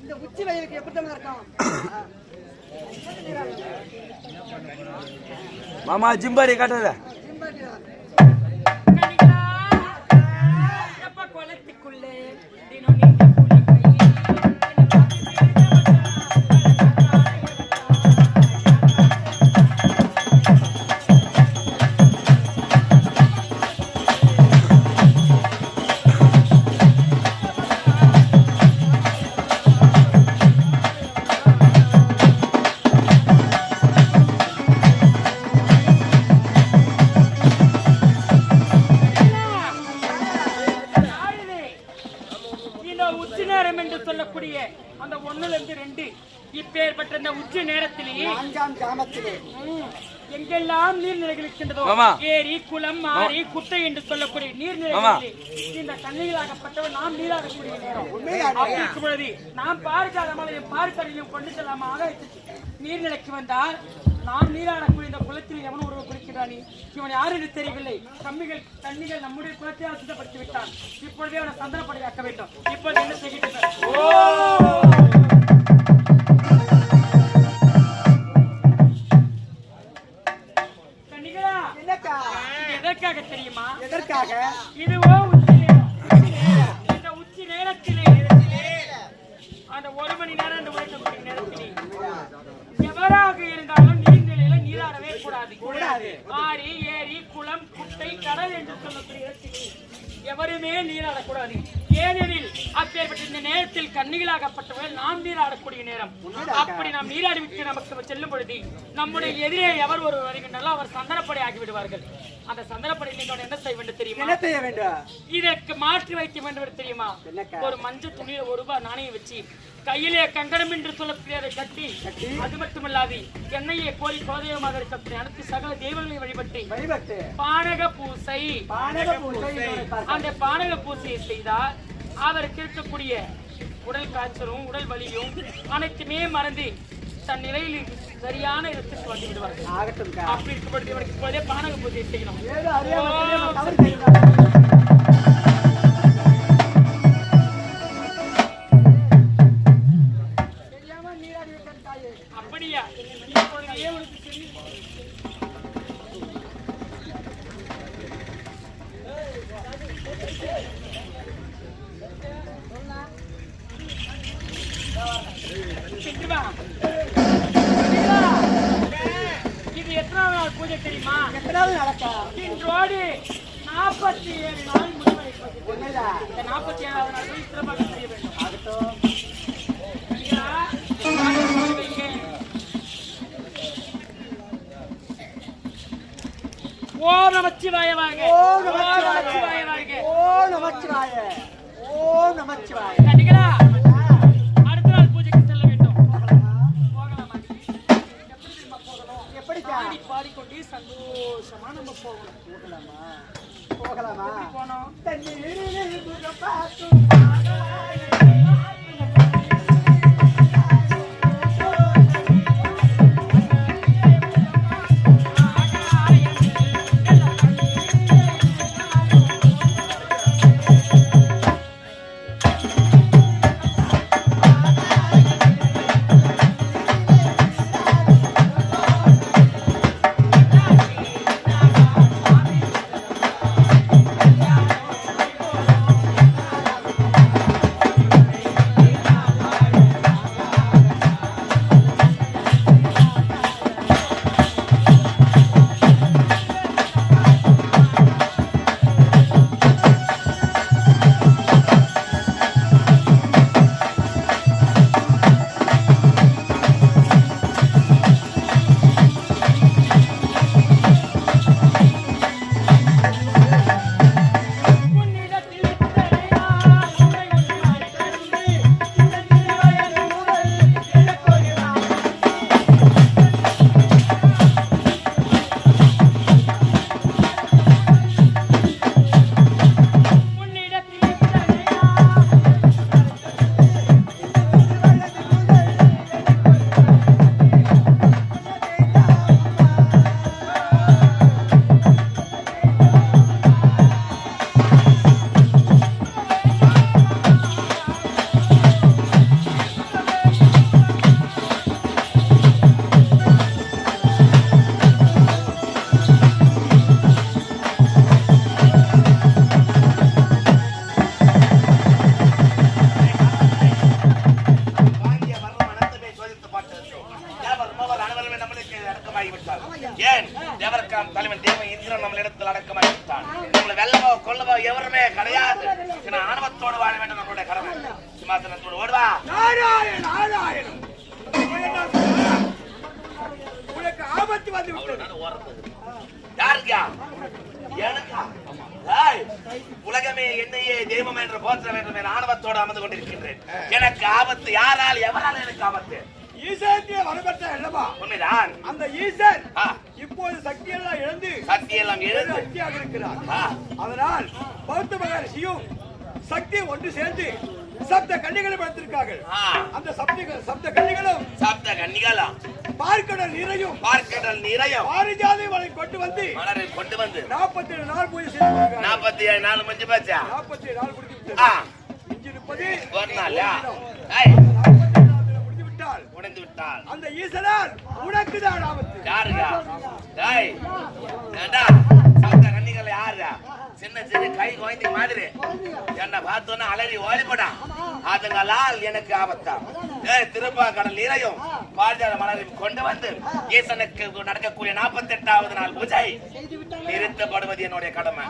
இந்த உச்சி வெயிலுக்கு எப்படி இருக்கும் மாமா ஜிம்பாடி காட்டுற குளத்துக்குள்ளே அந்த 1 ல இருந்து 2 இப்பேற்பட்ட இந்த உச்சி நேரத்திலேயே 4ஆம் ஜாமத்திலே எங்கெல்லாம் நீர்நிலைகள் இருக்கின்றதோ ஏரி குளம் ஆறு குட்டை என்று சொல்லக்கூடிய நீர்நிலைகளிலே இந்த கண்ணிகளாகப்பட்டவர் நாம் நீராடக்கூடிய நேரம் அப்படி இருக்கும் பொழுது நாம் பார்க்காத மலையும் பார்க்கரையும் கொண்டு செல்லாம நீர்நிலைக்கு வந்தால் நாம் நீராடக்கூடிய இந்த குளத்தில் எவன் ஒருவர் குளிக்கிறானே இவன் யார் என்று தெரியவில்லை தண்ணிகள் நம்முடைய குளத்தை அசுத்தப்படுத்தி விட்டான் இப்பொழுதே அவனை சந்தனப்படையாக்க வேண்டும் இப்போது என்ன செய்கின்றனர் எதற்காக தெரியுமா எதற்காக இதுவோ உச்சி நேரம் இந்த உச்சி நேரத்திலே அந்த 1 மணி நேரம் அந்த உழைக்கக்கூடிய நேரத்திலே எவராக இருந்தாலும் நீர்நிலையில நீராடவே கூடாது ஆறு ஏரி குளம் குட்டை கடல் என்று சொல்லக்கூடிய எவருமே நீராடக்கூடாது ஏனெனில் அப்பேற்பட்ட இந்த நேரத்தில் கன்னிகளாகப்பட்டவர்கள் நாம் நீராடக்கூடிய நேரம் அப்படி நாம் நீராடிவிட்டு நமக்கு செல்லும் பொழுது நம்முடைய எதிரே எவர் ஒரு வருகின்றாலும் அவர் சந்தனப்படை ஆகிவிடுவார்கள் அந்த சந்தனப்படை நீங்கள் என்ன செய்ய வேண்டும் தெரியுமா இதற்கு மாற்றி வைக்க வேண்டும் தெரியுமா ஒரு மஞ்சள் துணியில ₹1 நாணயம் வச்சு கையிலே கங்கணம் என்று சொல்லக்கூடிய அதை கட்டி அது மட்டுமல்லாது எண்ணெயை கோரி குலதெய்வமாக இருக்கக்கூடிய அனைத்து சகல தெய்வங்களை வழிபட்டு பானக பூசை அந்த பானக பூசையை செய்தால் அவருக்கு இருக்கக்கூடிய உடல் காய்ச்சலும் உடல் வலியும் அனைத்துமே மறந்து தன் நிலையில் சரியான இடத்துக்கு வந்து விடுவார்கள் அப்படி இருக்கப்படுது இவனுக்கு இப்போதே பானக பூஜையை செய்யணும் அப்படியா இப்பொழுதே உனக்கு இது எத்தனாவது நாள் பூஜை தெரியுமா எத்தனாவது நடக்கும் இன்றோடு 47 நாள் முடிவடைப்பது இந்த 47வது நாள் போய் சிறப்பாக செய்ய வேண்டும் ஓம் நமச்சிவாய வாழ்க ஓம் நமச்சிவாய வாழ்க ஓம் நமச்சிவாய ஓம் நமச்சிவாய கண்டிகளா அடுத்த நாள் பூஜைக்கு செல்ல வேண்டும் போகலாமா எப்படி பாடிக்கொண்டு சந்தோஷமா நம்ம போகலாமா போனோம் ஆபத்து வந்து விட்டது. யாருக்கா? எனக்கா? ஏய், உலகமே என்னையே தெய்வம் என்று போற்ற வேண்டும் என்ற ஆணவத்தோடு அமர்ந்து கொண்டிருக்கின்றேன். எனக்கு ஆபத்து யாரால் எவரால் எனக்கு ஆபத்து? ஈசனுக்கே வரப்பட்ட அல்லவா? உண்மைதான். அந்த ஈசன் ஆ, இப்போது சக்தியெல்லாம் இழந்து சக்தியெல்லாம் எழுந்து சக்தியாக இருக்கிறார். ஆ, அதனால் பௌத்த மகரிஷியும் சக்தி ஒன்று சேர்ந்து சப்த கன்னிகளை படுத்திருக்கார்கள். ஆ, அந்த சப்த கன்னிகளும் சப்த கன்னிகளா பார்க்கடல் நீரையும் பார்க்கடல் நிறையும் பாரிஜாதை மலை கொண்டு வந்து மலரை கொண்டு வந்து 47 நாள் பூஜை செய்து 47 நாள் முடிஞ்சு போச்சா? 47 நாள் முடிந்து ஆ, விட்டது. இன்று இருப்பது ஒரு நாளா? ஏய், 47 நாள் முடிந்து விட்டால் உடைந்து விட்டால் அந்த ஈசனால் உனக்கு தான் ஆபத்து. யாருக்கா? ஏய், ஏண்டா சப்த கன்னிகள் யாருடா? சின்ன சின்ன கை குழந்தை மாதிரி என்ன பார்த்தோன்னா அலறி ஓடி போட்டான். அதுங்களால் எனக்கு ஆபத்தா? ஏய், திருப்பா கடல் நீரையும் பாரிஜாத மலரையும் கொண்டு வந்து ஈசனுக்கு நடக்கக்கூடிய 48வது நாள் பூஜை நிறுத்தப்படுவது என்னுடைய கடமை.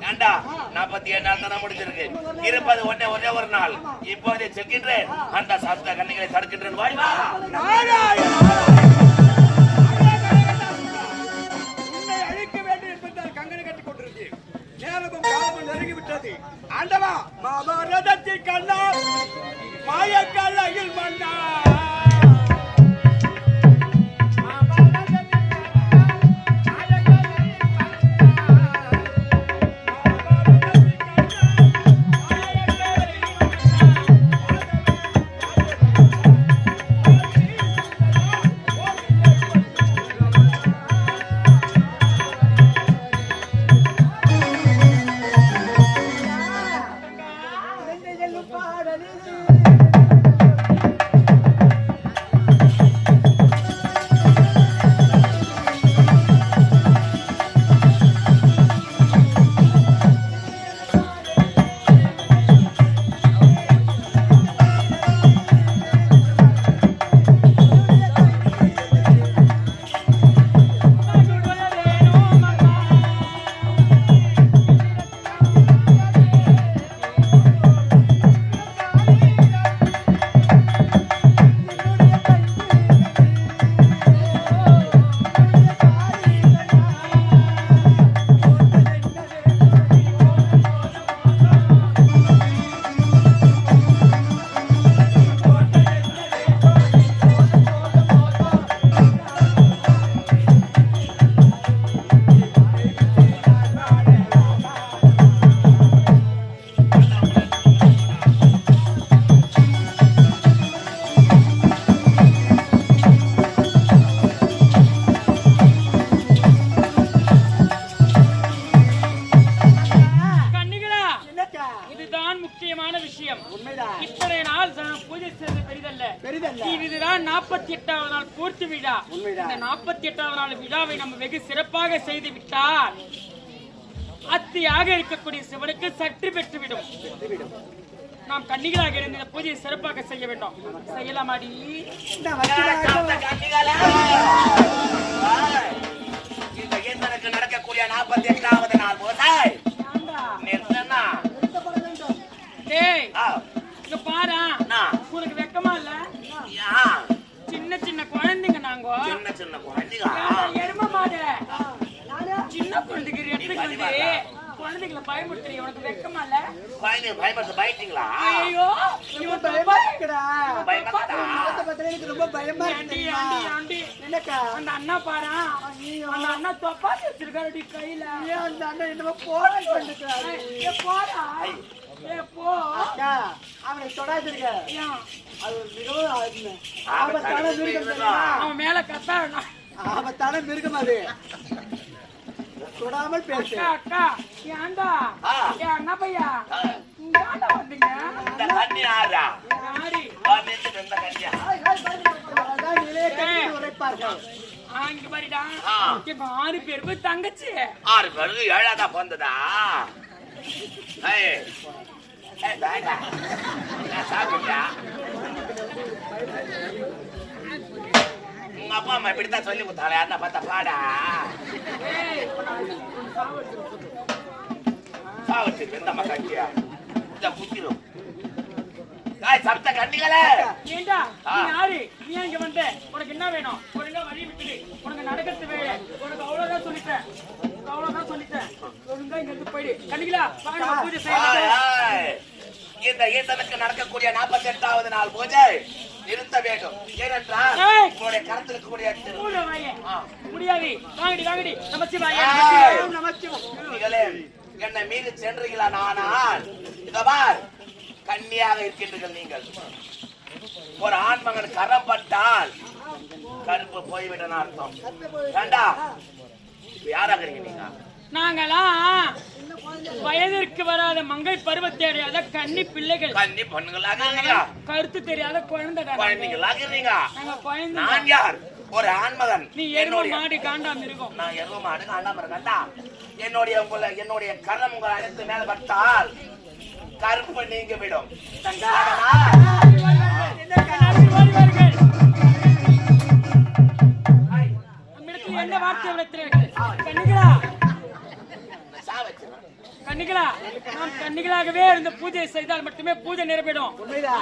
ஏண்டா 47 நாள் தானே முடிஞ்சிருக்கு. இருப்பது ஒரே ஒரு நாள். இப்போதே செல்கின்றேன். அந்த சப்த கன்னிகளை தடுக்கின்றேன். வாடி வா. உன்னை அழிக்க வேண்டும் என்பதால் கங்கனை கட்டிக் கொண்டிருந்தேன். நேரமும் காலமும் நெருங்கிவிட்டது. ஆண்டவா, மகாபாரதத்தின் கண்ணா, மாயக்கல்லையில் மன்னா. இதுதான் 48வது நாள் பூர்த்தி விழா. இந்த 48வது நாள் விழாவை நம்ம வெகு சிறப்பாக செய்து விட்டால் அத்தியாக இருக்கக்கூடிய சிவனுக்கு சற்று பெற்றுவிடும். நாம் கன்னிகளாக இருந்து இந்த பூஜையை சிறப்பாக செய்ய வேண்டும். செய்யலாமாடி? இந்த ஈசனுக்கு நடக்கக்கூடிய 48வது நாள் பூஜை நிறுத்தனா? டேய், இங்க பாரு. உனக்கு வெக்கமா இல்ல? சின்ன சின்ன குழந்தைங்க நாங்க. சின்ன சின்ன குழந்தைங்க எரும மாடு சின்ன குழந்தைங்க எடுத்துட்டு வந்து குழந்தைகளை பயமுறுத்துறீங்க. உனக்கு வெக்கமா இல்ல? குழந்தைங்க பயப்படுத்த பயட்டீங்களா? ஐயோ, இவன் பயமா இருக்குடா. பயமாடா. எனக்கு ரொம்ப பயமா ஆண்டி இருக்கு. ஆண்டி ஆண்டி என்னக்கா? அந்த அண்ணா பாரு. அந்த அண்ணா தொப்பாசி வச்சிருக்காரு கையில. அந்த அண்ணன் என்னமோ போராடி பண்ணிருக்காரு. போடா. போ. அக்கா, அவனை தொடாதிருக்க. அது மிகவும் ஆபத்தான மிருகம் தெரியுமா? அவன் மேல கத்தாடா. ஆபத்தான மிருகம் அது. தொடாமல் பேசு. அக்கா, ஏன்டா? ஏன் அண்ணா பையா இங்க வந்தீங்க? இந்த கண்ணி ஆறா யாரி வந்து இந்த கண்ணியா அதான் நிலைய கட்டி உரைப்பார்கள். இங்க பாருடா. எங்க 6 பேருக்கு தங்கச்சி. 6 பேருக்கு 7ஆவதா பிறந்ததா? ஏய் ஏய் பாடா, நான் சாப்பிட்டியா? உங்க அப்பா அம்மா இப்படித்தான் சொல்லி கொடுத்தாங்களே, அண்ணா பார்த்தா பாடா சாவச்சு வெந்தம்மா கட்டியா இந்த குத்திரும். சப்த கண்ணிகளே, ஏண்டா நீ யாரு? நீ இங்க வந்த? உனக்கு என்ன வேணும்? ஒழுங்கா வழி விட்டுடு. உனக்கு நடக்கிறது வேலை. போயிடு கண்ணிகளா வாங்க நம்ம பூஜை ஆய், செய்யலாம் ஆய். இந்த ஈசனுக்கு நடக்கக்கூடிய 48வது நாள் பூஜை நிறுத்த வேண்டும். ஏனென்றால் ஏய். உங்களுடைய கருத்தில் இருக்கக்கூடிய பூஜை வாங்க ஆ. முடியாது வாங்கடி நமச்சிவாய ஏய். நமச்சிவாயம். நீங்களே என்னை மீறி சென்றீங்களா? ஆனால் இதோ பார், கன்னியாக இருக்கின்றீர்கள் நீங்கள். ஒரு ஆண்மகன் கரம் பட்டால் கருப்பு போய்விட்டன அர்த்தம். வேண்டா, யாராக இருக்கீங்க நீங்க? நாங்களாம் வயதிற்கு வராத மங்கை பருவத்தை அடையாத கன்னி பிள்ளைகள் கன்னி பொண்ணுங்களாக இருக்கீங்க, கருத்து தெரியாத குழந்தைடா குழந்தைங்களாக இருக்கீங்க. நாங்க குழந்தை நான் யார்? ஒரு ஆண்மகன். நீ எரும என்னுடைய மாடு காண்டாம இருக்கும் நான் எரும மாடு ஆண்டாம இருக்கேன்டா. என்னுடைய கரம் உங்களை அழைத்து மேல பட்டால் கருப்பு நீங்க விடும். என்ன வார்த்தை விளத்தினீர்கள் கண்ணிகளா கண்ணிகளா நாம் கண்ணிகளாகவே இந்த பூஜையை செய்தால் மட்டுமே பூஜை நிறைவேறும்.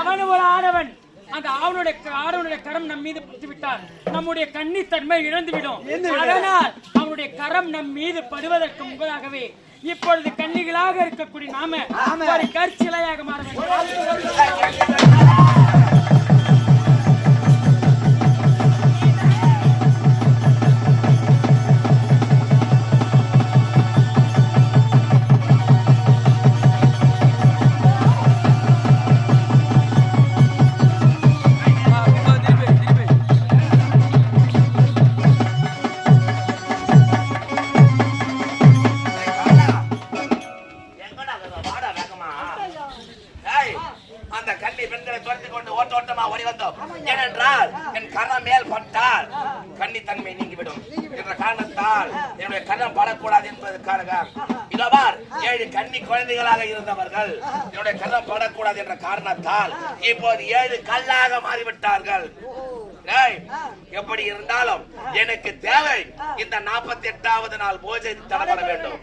அவன் ஒரு ஆடவன், அந்த ஆடவனுடைய கரம் நம் மீது பட்டு விட்டால் நம்முடைய கன்னித்தன்மை இழந்துவிடும். அதனால் அவனுடைய கரம் நம் மீது படுவதற்கு முன்பதாகவே இப்பொழுது கன்னிகளாக இருக்கக்கூடிய நாம ஒரு கற்சிலையாக மாற வேண்டும். அந்த கன்னி பெண்களை துரத்தி கொண்டு ஓட்டோட்டமா ஓடி வந்தோம். ஏனென்றால் என் கரம் மேல் பட்டால் கன்னித்தன்மை நீங்கிவிடும் என்ற காரணத்தால் என்னுடைய கரம் படக்கூடாது என்பதற்காக இதோபார் 7 கன்னி குழந்தைகளாக இருந்தவர்கள் என்னுடைய கரம் படக்கூடாது என்ற காரணத்தால் இப்போது 7 கல்லாக மாறிவிட்டார்கள். எப்படி இருந்தாலும் எனக்கு தேவை இந்த 48வது நாள் பூஜை தடைபட வேண்டும்.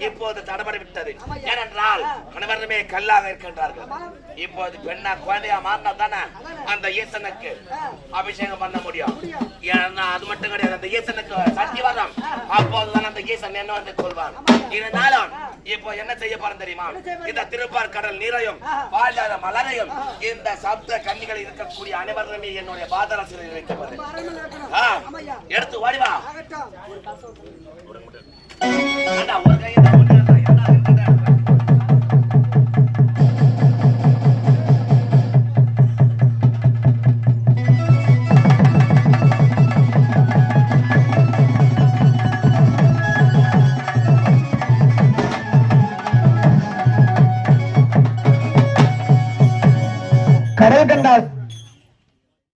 இப்போது தடைபட விட்டது. ஏனென்றால் அனைவருமே கல்லாக இருக்கின்றார்கள். இப்போது பெண்ணா குழந்தையா மாறினா தானே அந்த ஈசனுக்கு அபிஷேகம் பண்ண முடியும். ஏன்னா அது மட்டும் கிடையாது, அந்த ஈசனுக்கு சக்தி வரும். அப்போதுதான் அந்த ஈசன் என்ன வந்து கொள்வான். இருந்தாலும் இப்போ என்ன செய்ய போறேன் தெரியுமா? இந்த திருப்பார் கடல் நீரையும் பாலாத மலரையும் இந்த சப்த கன்னிகள் இருக்கக்கூடிய அனைவருமே என்னுடைய பாதரசில் வைக்கப்பது. எடுத்து ஓடிவா. ஒரு கையை